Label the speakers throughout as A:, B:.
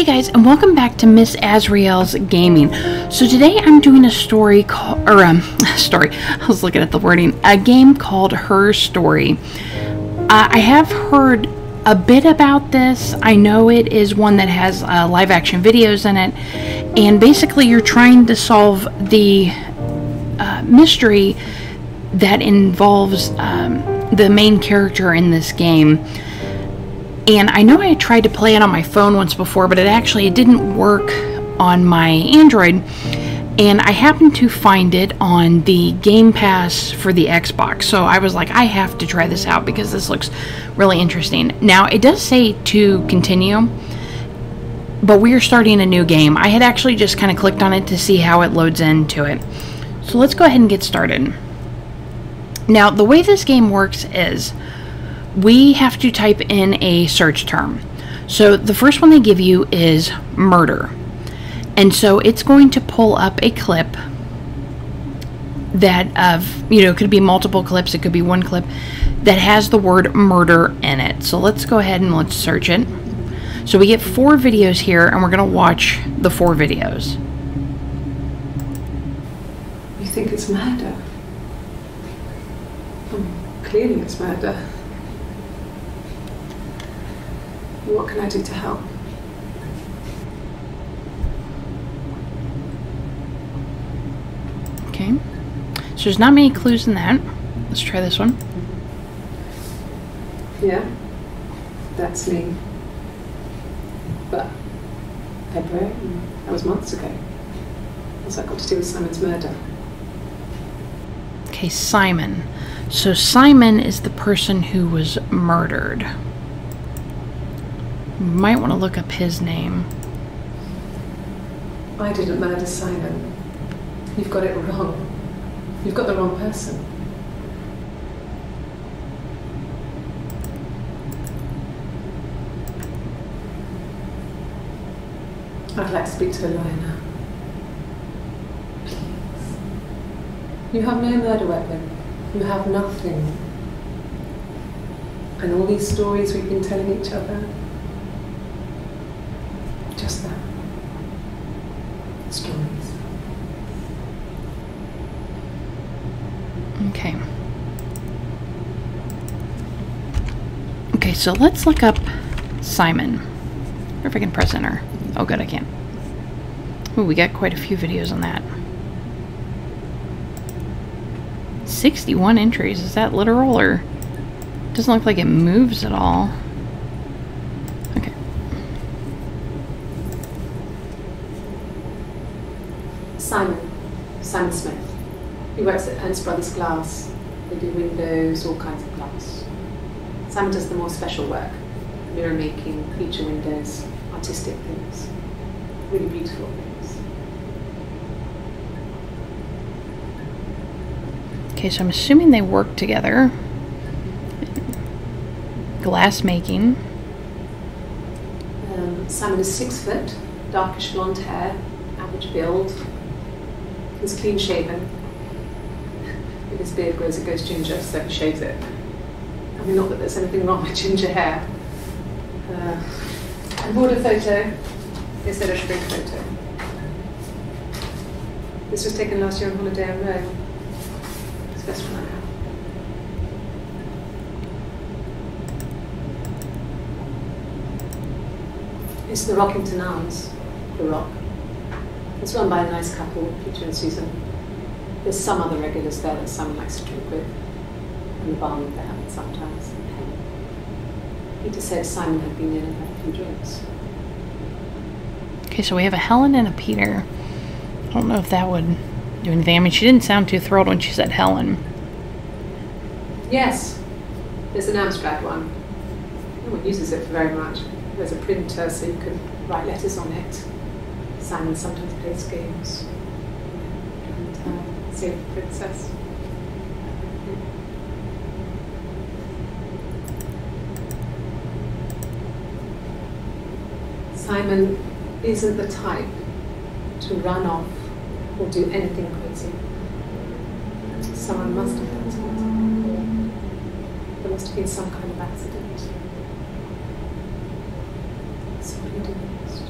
A: Hey guys, and welcome back to Miss Azriel's Gaming. So today I'm doing a story called, I was looking at the wording, a game called Her Story. I have heard a bit about this. I know it is one that has live action videos in it, and basically you're trying to solve the mystery that involves the main character in this game. And I know I tried to play it on my phone once before, but it didn't work on my Android. And I happened to find it on the Game Pass for the Xbox. So I was like, I have to try this out because this looks really interesting. Now, it does say to continue, but we are starting a new game. I had actually just kind of clicked on it to see how it loads into it. So let's go ahead and get started. Now, the way this game works is we have to type in a search term. So the first one they give you is murder. And so it's going to pull up a clip that it could be multiple clips, it could be one clip that has the word murder in it. So let's go ahead and let's search it. So we get 4 videos here, and we're going to watch the 4 videos.
B: You think it's murder? Clearly it's murder. What can I do to help?
A: Okay. So there's not many clues in that. Let's try this one.
B: Yeah, that's me. But February, that was months ago. What's that got to do with Simon's murder?
A: Okay, Simon. So Simon is the person who was murdered. You might want to look up his name.
B: I didn't murder Simon. You've got it wrong. You've got the wrong person. I'd like to speak to a lawyer now. Please. You have no murder weapon. You have nothing. And all these stories we've been telling each other, just that. Stories.
A: Okay. Okay, so let's look up Simon. Or if I can press enter. Oh good, I can't. Ooh, we got quite a few videos on that. 61 entries. Is that literal, or doesn't look like it moves at all? Okay.
B: Simon Smith. He works at Ernst Brothers Glass. They do windows, all kinds of glass. Simon does the more special work. Mirror making, feature windows, artistic things. Really beautiful things.
A: Okay, so I'm assuming they work together. Glass making.
B: Simon is 6 foot, darkish blonde hair, average build. He's clean shaven. If his beard grows, it goes ginger, so he shaves it. I mean, not that there's anything wrong with ginger hair. I bought a photo instead of a shrink photo. This was taken last year on holiday in Rome. It's the best one I have. It's the Rockington Arms, the Rock. It's run by a nice couple, Peter and Susan. There's some other regulars there that Simon likes to drink with, and the barman they have it sometimes. Peter said Simon had been in and had a few drinks.
A: Okay, so we have a Helen and a Peter. I don't know if that would do anything. I mean, she didn't sound too thrilled when she said Helen.
B: Yes, there's an Amstrad one. No one uses it for very much. There's a printer so you can write letters on it. Simon sometimes plays games. And Save the Princess. Simon isn't the type to run off or do anything crazy. Someone must have done something. There must have been some kind of accident. So what do you do next?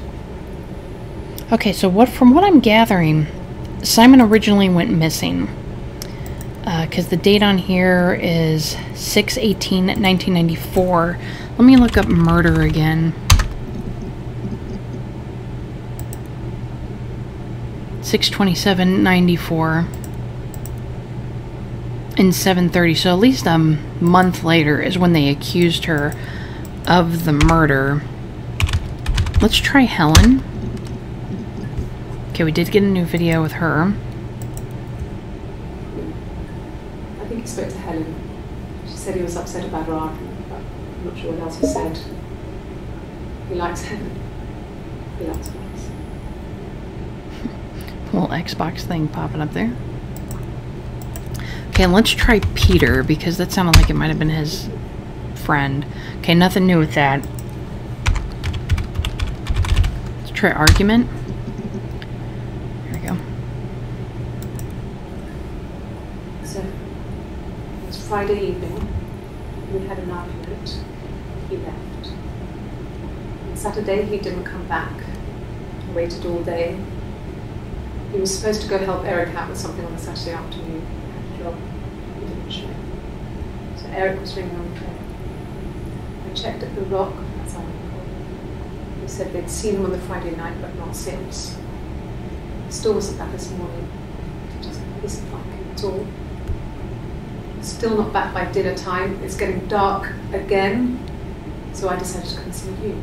A: Okay, so from what I'm gathering, Simon originally went missing. Because the date on here is 6/18/1994. Let me look up murder again. 6/27/94 and 7:30. So at least a month later is when they accused her of the murder. Let's try Helen. Okay, we did get a new video with her.
B: I think he spoke to Helen. She said he was upset about her argument, but I'm not sure what else he said. He likes Helen. He likes Max.
A: Little Xbox thing popping up there. Okay, let's try Peter, because that sounded like it might have been his friend. Okay, nothing new with that. Let's try argument. There we go.
B: So, it was Friday evening. We had an argument. He left. On Saturday, he didn't come back. I waited all day. He was supposed to go help Eric out with something on a Saturday afternoon. He didn't show. So Eric was ringing on the phone. I checked at the Rock, as I recall. He said they'd seen him on the Friday night, but not since. He still wasn't back this morning. It isn't like him at all. Still not back by dinner time. It's getting dark again. So I decided to come see you.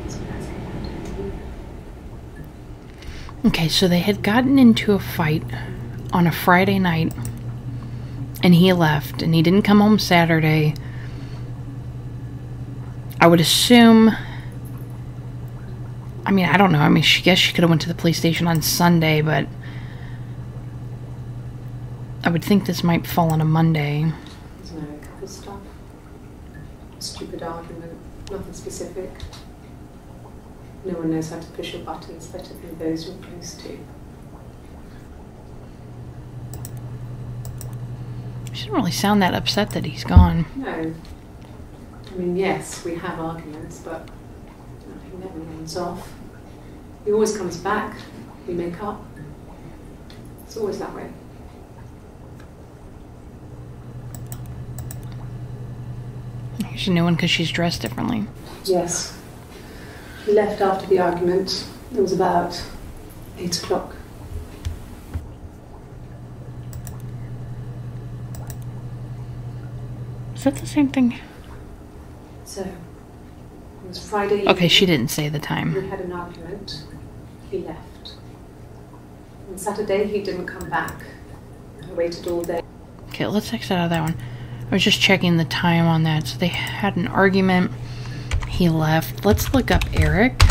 B: So that's it.
A: Okay, so they had gotten into a fight on a Friday night, and he left, and he didn't come home Saturday. I would assume, I mean, I don't know. I mean, I guess she could have went to the police station on Sunday, but I would think this might fall on a Monday.
B: There's no couple stuff. Stupid argument. Nothing specific. No one knows how to push your buttons better than those you're close to.
A: She doesn't really sound that upset that he's gone.
B: No. I mean, yes, we have arguments, but he never runs off. He always comes back. We make up. It's always that way.
A: Here's a new one because she's dressed differently.
B: Yes. He left after the argument. It was about 8 o'clock.
A: Is that the same thing?
B: So, it was Friday evening.
A: Okay, she didn't say the time.
B: We had an argument. He left. On Saturday, he didn't come back. I waited all day.
A: Okay, let's exit out of that one. I was just checking the time on that. So they had an argument. He left. Let's look up Eric.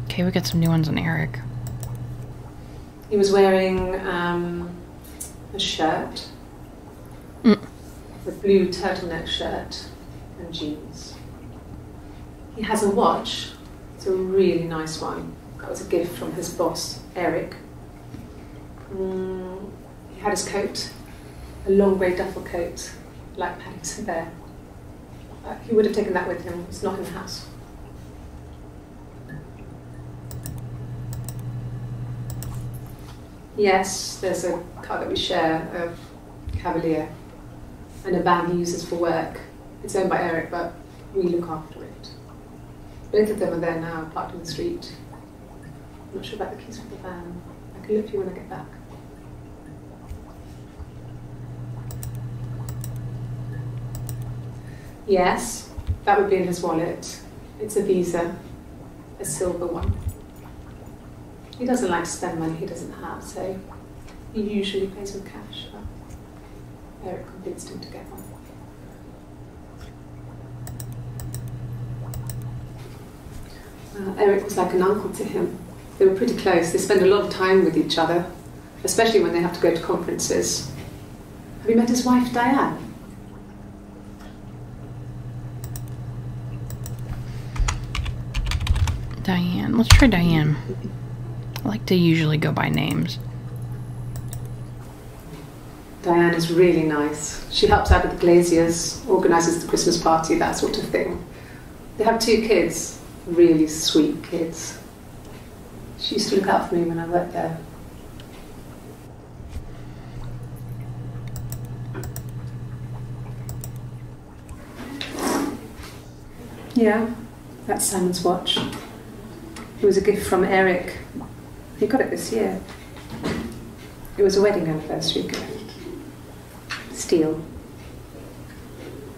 A: Okay, we got some new ones on Eric.
B: He was wearing a shirt. A blue turtleneck shirt and jeans. He has a watch. It's a really nice one. That was a gift from his boss, Eric. He had his coat, a long grey duffel coat, like Paddington Bear. He would have taken that with him. It's not in the house. Yes, there's a car that we share, a Cavalier, and a van he uses for work. It's owned by Eric, but we look after it. Both of them are there now, parked in the street. I'm not sure about the keys for the van. I can look for you when I get back. Yes, that would be in his wallet. It's a Visa, a silver one. He doesn't like to spend money he doesn't have, so he usually pays with cash, but Eric convinced him to get one. Eric was like an uncle to him. They were pretty close. They spend a lot of time with each other, especially when they have to go to conferences. Have you met his wife, Diane?
A: Diane. Let's try Diane. I like to usually go by names.
B: Diane is really nice. She helps out with the Glaziers, organises the Christmas party, that sort of thing. They have 2 kids, really sweet kids. She used to look out for me when I worked there. Yeah, that's Simon's watch. It was a gift from Eric. He got it this year. It was a wedding anniversary gift. Steel.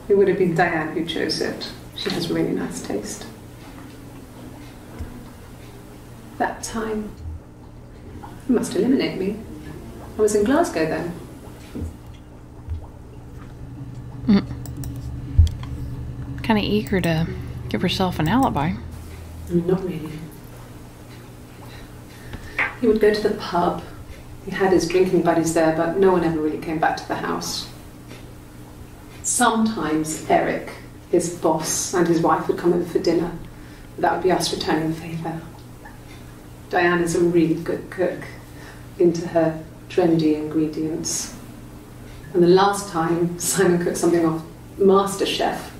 B: It would have been Diane who chose it. She has really nice taste. That time, it must eliminate me. I was in Glasgow then.
A: Kind of eager to give herself an alibi.
B: Not really. He would go to the pub. He had his drinking buddies there, but no one ever really came back to the house. Sometimes Eric, his boss, and his wife would come over for dinner. That would be us returning the favour. Diane is a really good cook, into her trendy ingredients. And the last time Simon cooked something off MasterChef,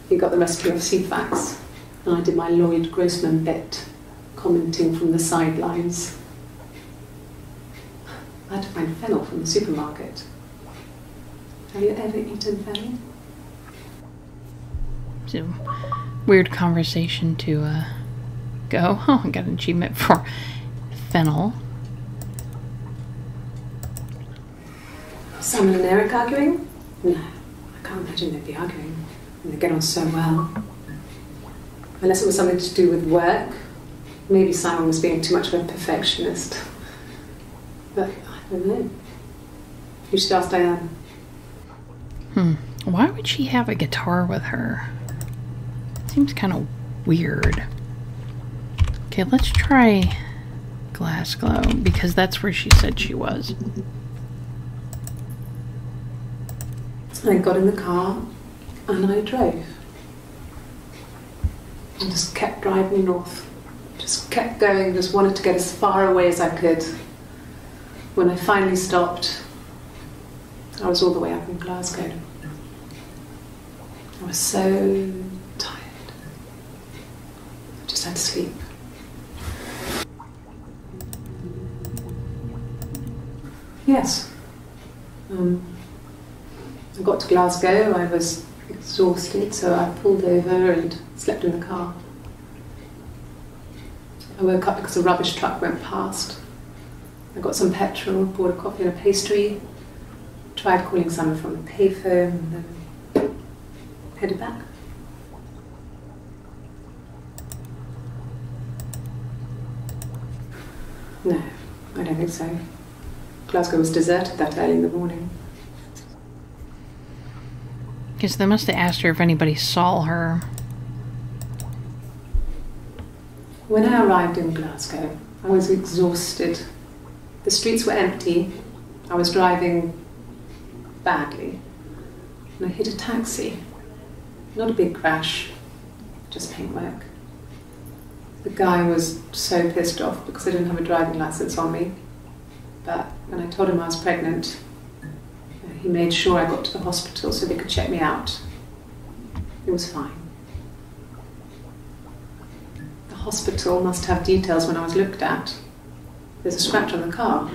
B: he got the recipe off CFAX, and I did my Lloyd Grossman bit, commenting from the sidelines. I had to find fennel from the supermarket. Have you ever eaten fennel?
A: It's a weird conversation to go. Oh, I got an achievement for fennel.
B: Simon and Eric arguing? No, I can't imagine they'd be arguing. They get on so well. Unless it was something to do with work. Maybe Simon was being too much of a perfectionist. But I don't know. You should ask Diane.
A: Why would she have a guitar with her? Seems kind of weird. Okay, let's try Glasgow, because that's where she said she was.
B: I got in the car and I drove. I just kept driving north. Just kept going, just wanted to get as far away as I could. When I finally stopped, I was all the way up in Glasgow. I was so tired. I just had to sleep. Yes. I got to Glasgow, I was exhausted, so I pulled over and slept in the car. I woke up because a rubbish truck went past. I got some petrol, bought a coffee and a pastry, tried calling someone from the payphone, and then headed back. No, I don't think so. Glasgow was deserted that early in the morning.
A: Guess they must have asked her if anybody saw her.
B: When I arrived in Glasgow, I was exhausted. The streets were empty. I was driving badly. And I hit a taxi. Not a big crash, just paintwork. The guy was so pissed off because I didn't have a driving license on me. But when I told him I was pregnant, he made sure I got to the hospital so they could check me out. It was fine. The hospital must have details when I was looked at. There's a scratch on the car.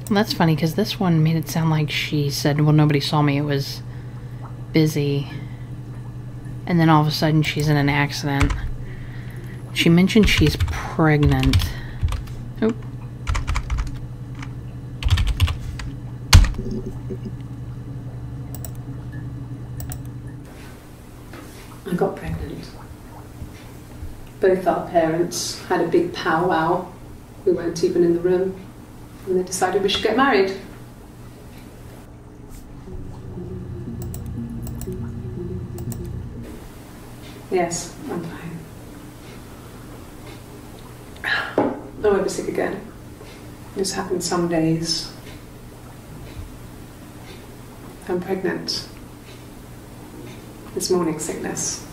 A: Well, that's funny, because this one made it sound like she said, well, nobody saw me, it was busy. And then all of a sudden she's in an accident. She mentioned she's pregnant. Oh.
B: I got pregnant. Both our parents had a big powwow. We weren't even in the room. And they decided we should get married. Yes, I'm fine. I won't be sick again. This happens some days. I'm pregnant. It's morning sickness.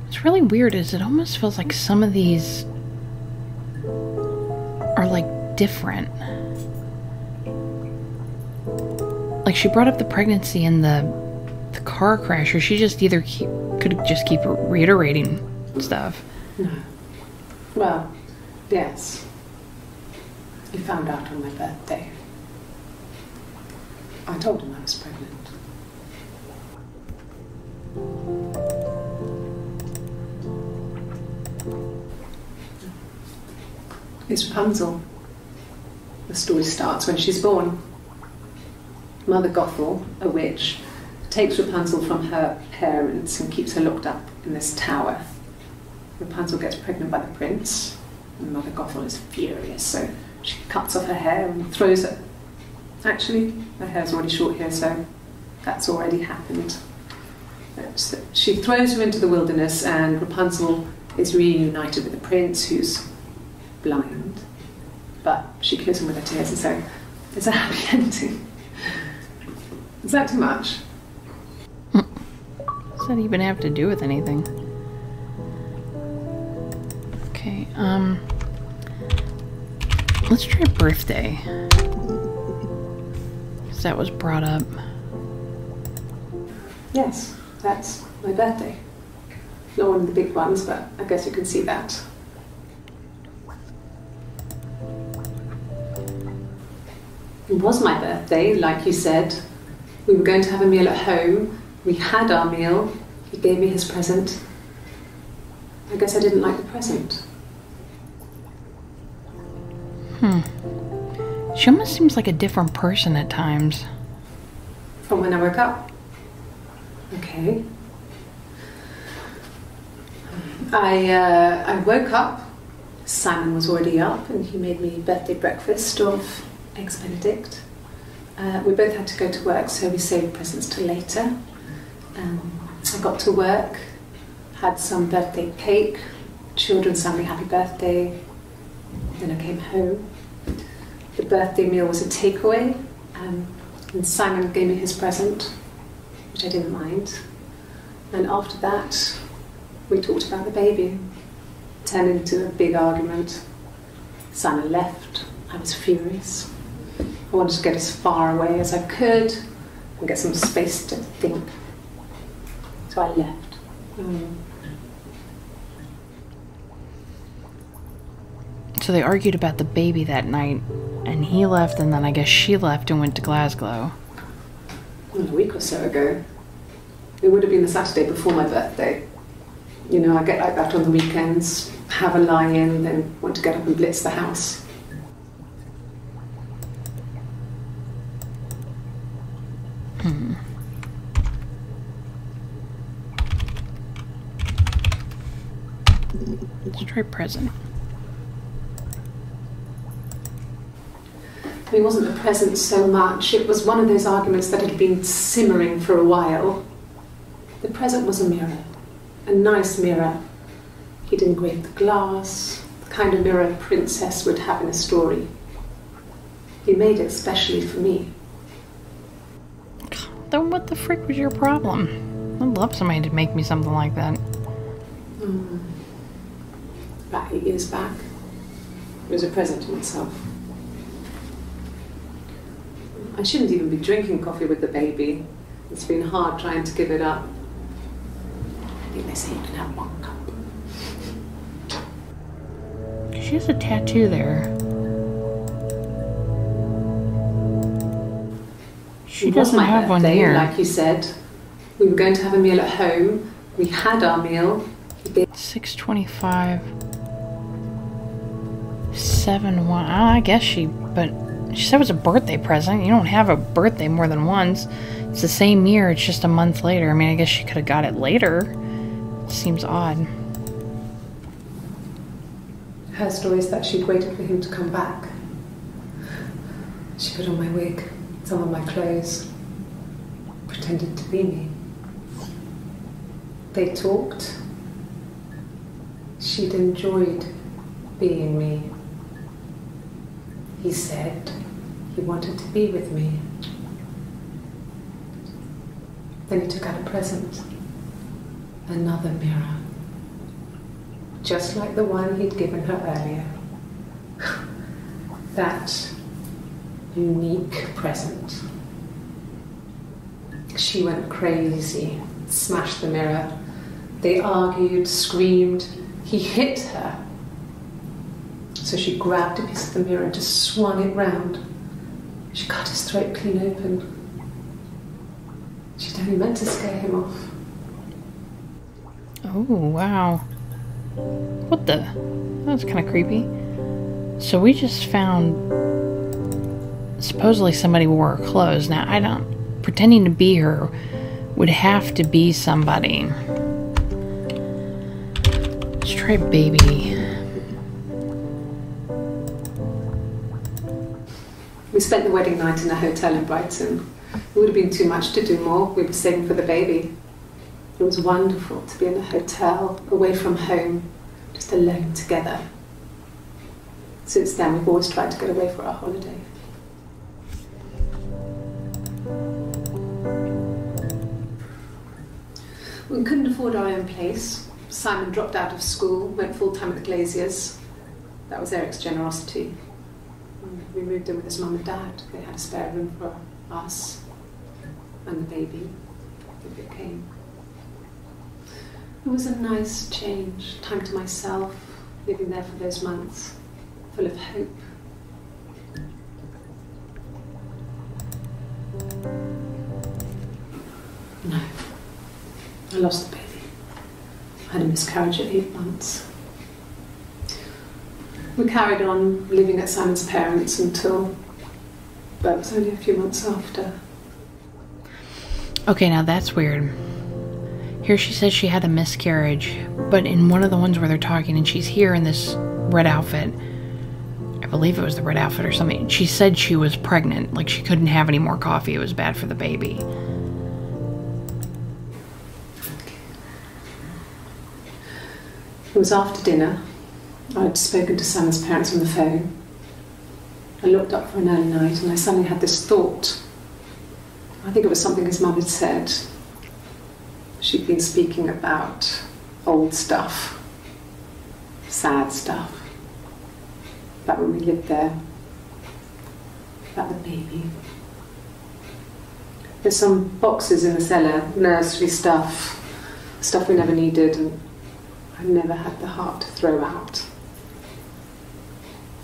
A: What's really weird is it almost feels like some of these are like different. Like she brought up the pregnancy in the the car crash, or she just either could just keep reiterating stuff.
B: No. Well, yes. He found out on my birthday. I told him I was pregnant. It's Rapunzel. The story starts when she's born. Mother Gothel, a witch, takes Rapunzel from her parents and keeps her locked up in this tower. Rapunzel gets pregnant by the prince, and Mother Gothel is furious, so she cuts off her hair and throws it. Actually, her hair's already short here, so that's already happened. So she throws her into the wilderness, and Rapunzel is reunited with the prince, who's blind, but she kills him with her tears, and so it's a happy ending. Is that too much?
A: Does that even have to do with anything? Okay, let's try birthday. Because that was brought up.
B: Yes, that's my birthday. Not one of the big ones, but I guess you can see that. It was my birthday, like you said. We were going to have a meal at home. We had our meal. He gave me his present. I guess I didn't like the present.
A: She almost seems like a different person at times.
B: From when I woke up. Okay. I woke up. Simon was already up, and he made me birthday breakfast of Eggs Benedict. We both had to go to work, so we saved presents till later. I got to work, had some birthday cake, children sang me happy birthday. Then I came home. The birthday meal was a takeaway, and Simon gave me his present, which I didn't mind. And after that, we talked about the baby. It turned into a big argument. Simon left. I was furious. I wanted to get as far away as I could and get some space to think. So I left.
A: So they argued about the baby that night, and he left, and then I guess she left and went to Glasgow.
B: A week or so ago. It would have been the Saturday before my birthday. You know, I get like that on the weekends, have a lie-in, then want to get up and blitz the house.
A: Let's try present.
B: It wasn't the present so much. It was one of those arguments that had been simmering for a while. The present was a mirror, a nice mirror. He'd engraved the glass, the kind of mirror a princess would have in a story. He made it specially for me.
A: Then what the frick was your problem? I'd love somebody to make me something like that.
B: About 8 years back. It was a present to myself. I shouldn't even be drinking coffee with the baby. It's been hard trying to give it up. I think they say you can have 1 cup.
A: She has a tattoo there. She doesn't have one here.
B: Like you said. We were going to have a meal at home. We had our meal.
A: 6:25. 7-1. I guess but she said it was a birthday present. You don't have a birthday more than once. It's the same year, it's just a month later. I mean, I guess she could have got it later. It seems odd.
B: Her story is that she'd waited for him to come back. She put on my wig, some of my clothes, pretended to be me. They talked. She'd enjoyed being me. He said he wanted to be with me. Then he took out a present. Another mirror. Just like the one he'd given her earlier. That unique present. She went crazy, smashed the mirror. They argued, screamed. He hit her. So she grabbed a piece of the mirror and just swung it round. She cut his throat clean open. She'd only meant to scare him off.
A: Oh, wow. What the? That was kind of creepy. So we just found... supposedly somebody wore her clothes. Now, I don't... pretending to be her would have to be somebody. Let's try baby.
B: We spent the wedding night in a hotel in Brighton. It would have been too much to do more. We were saving for the baby. It was wonderful to be in a hotel, away from home, just alone together. Since then, we've always tried to get away for our holiday. We couldn't afford our own place. Simon dropped out of school, went full-time at the Glaziers. That was Eric's generosity. We moved in with his mum and dad. They had a spare room for us and the baby, if it came. It was a nice change, time to myself, living there for those months, full of hope. No, I lost the baby. I had a miscarriage at 8 months. We carried on living at Simon's parents until, well, it was only a few months after.
A: Okay, now that's weird. Here she says she had a miscarriage, but in one of the ones where they're talking and she's here in this red outfit, I believe it was the red outfit or something, she said she was pregnant, like she couldn't have any more coffee, it was bad for the baby.
B: It was after dinner. I'd spoken to Sam's parents on the phone. I looked up for an early night and I suddenly had this thought. I think it was something his mum had said. She'd been speaking about old stuff, sad stuff, about when we lived there, about the baby. There's some boxes in the cellar, nursery stuff, stuff we never needed, and I never had the heart to throw out.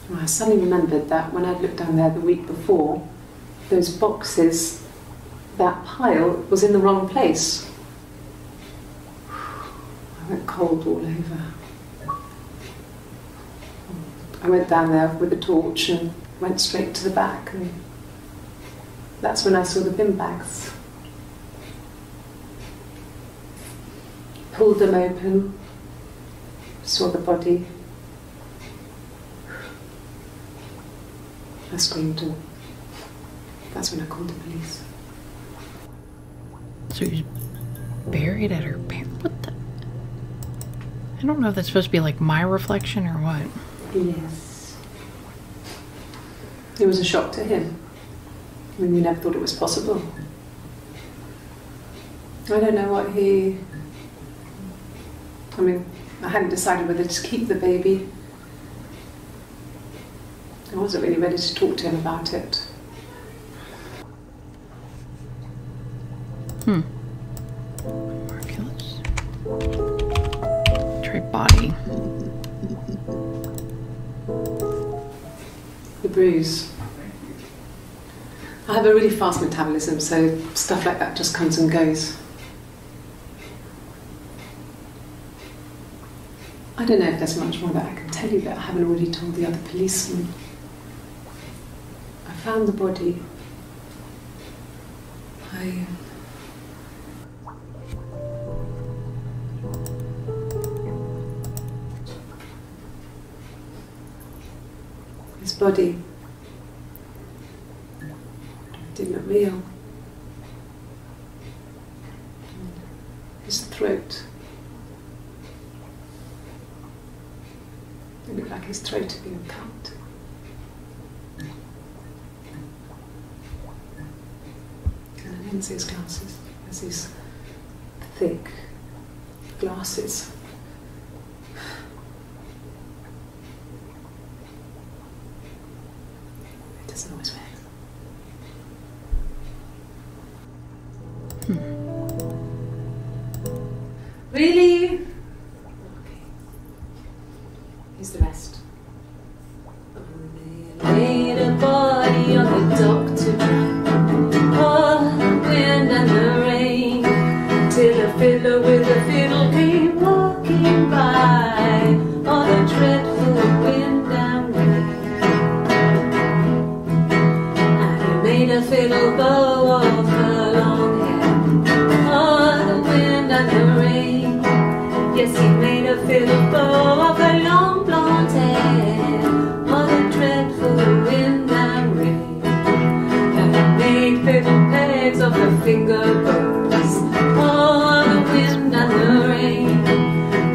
B: And I suddenly remembered that when I'd looked down there the week before, those boxes, that pile was in the wrong place. I went cold all over. I went down there with a torch and went straight to the back, and that's when I saw the bin bags. Pulled them open, saw the body. I screamed, and that's when I called the police.
A: So he was buried at her parents? What the? I don't know if that's supposed to be like my reflection or what.
B: Yes. It was a shock to him. I mean, we never thought it was possible. I don't know what he... I mean, I hadn't decided whether to keep the baby. I wasn't really ready to talk to him about it.
A: Miraculous. Try body.
B: The bruise. I have a really fast metabolism, so stuff like that just comes and goes. I don't know if there's much more that I can tell you that I haven't already told the other policemen. I found the body. His body didn't look real. His throat. It looked like his throat had been cut. And I didn't see his glasses. There's these thick glasses. It doesn't always wear. Really? Okay. Here's the rest. Laid a body on the dock to dry. Oh, the wind and the rain, till a fiddler with a fiddle came walking by. Oh, the dreadful wind and rain. And he made a fiddle bow of her long hair. Oh, the wind and the rain. Yes, he made a fiddle bow of her long blonde hair. Oh, the dreadful wind and rain. And he made fiddle pegs of her finger bows. Oh, the wind and the rain.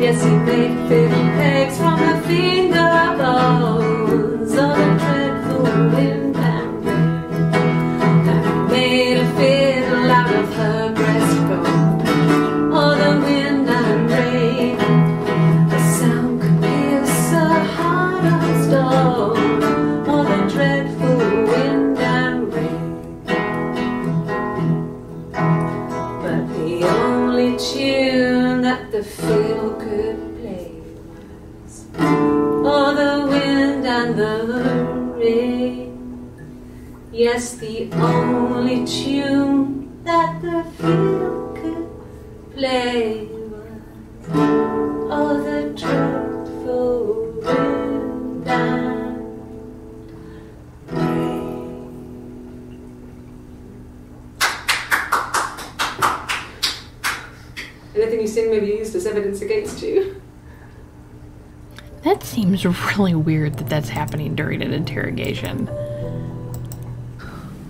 B: Yes, he made fiddle pegs from her finger bows. Oh, the dreadful wind and rain. And he made a fiddle out of her breastbone. Oh, the wind and rain. The sound could pierce a heart of stone. Oh, the dreadful wind and rain. But the only tune that the fiddle could play was, oh, the wind and the rain. Yes, the only tune that the fiddle could play was, oh, the dreadful wind and rain. Anything you sing may be used as evidence against you.
A: That seems really weird that that's happening during an interrogation.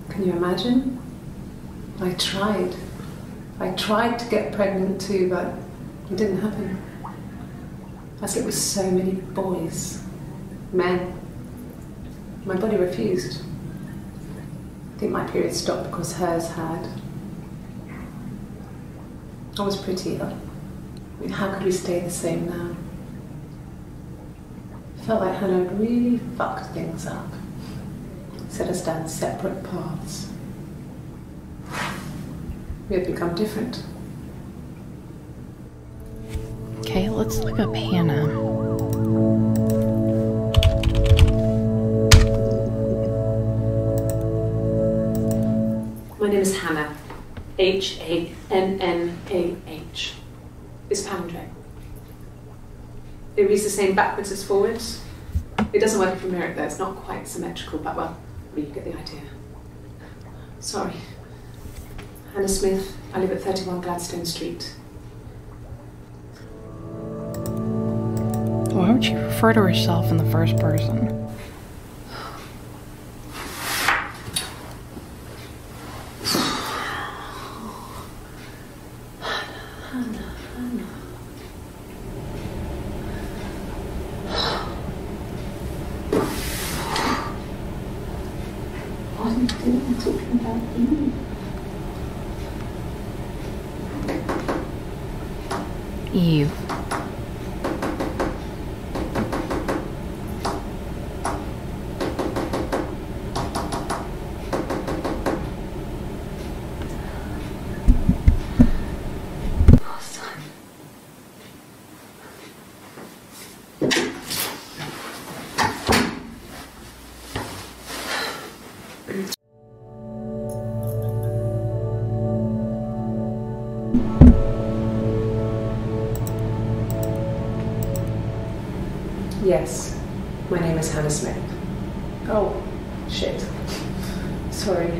B: Can you imagine? I tried to get pregnant too, but it didn't happen. As it was so many boys, men. My body refused. I think my period stopped because hers had. I was pretty ill. I mean, how could we stay the same now? I felt like Hannah had really fucked things up. Set us down separate paths. We had become different.
A: Okay, let's look up Hannah.
B: My name is Hannah. H-A-N-N-A-H. It's Pandre. It reads the same backwards as forwards. It doesn't work if you mirror it though, it's not quite symmetrical, but well, you get the idea. Sorry. Hannah Smith, I live at 31 Gladstone Street.
A: Why would she refer to herself in the first person? Eve.
B: Yes, my name is Hannah Smith. Oh, shit. Sorry.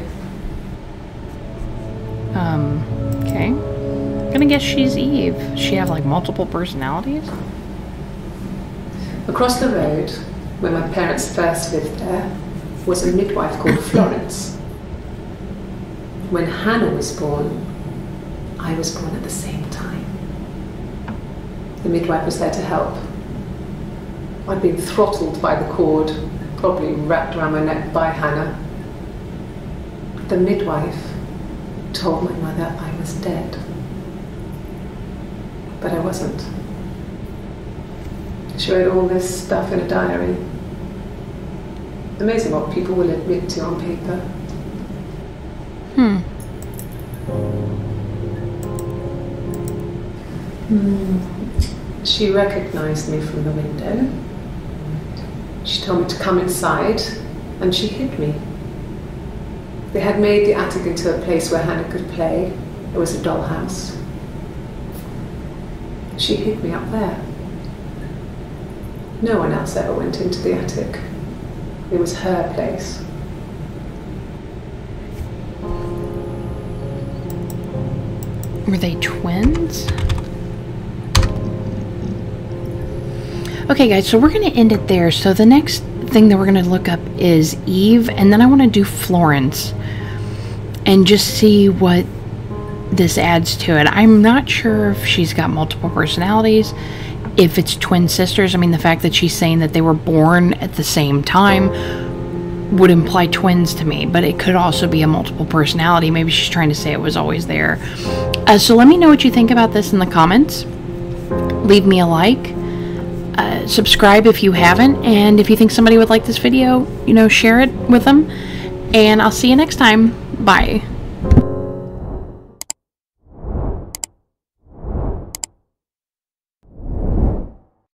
A: Okay. I'm gonna guess she's Eve. Does she have like multiple personalities?
B: Across the road, where my parents first lived there, was a midwife called Florence. When Hannah was born, I was born at the same time. The midwife was there to help. I'd been throttled by the cord, probably wrapped around my neck by Hannah. The midwife told my mother I was dead. But I wasn't. She wrote all this stuff in a diary. Amazing what people will admit to on paper. She recognized me from the window. She told me to come inside, and she hid me. They had made the attic into a place where Hannah could play. It was a dollhouse. She hid me up there. No one else ever went into the attic. It was her place.
A: Were they twins? Okay guys, so we're going to end it there. So the next thing that we're going to look up is Eve, and then I want to do Florence and just see what this adds to it. I'm not sure if she's got multiple personalities, if it's twin sisters. I mean, the fact that she's saying that they were born at the same time would imply twins to me, but it could also be a multiple personality. Maybe she's trying to say it was always there. So let me know what you think about this in the comments. Leave me a like. Subscribe if you haven't, and if you think somebody would like this video, you know, share it with them, and I'll see you next time. Bye.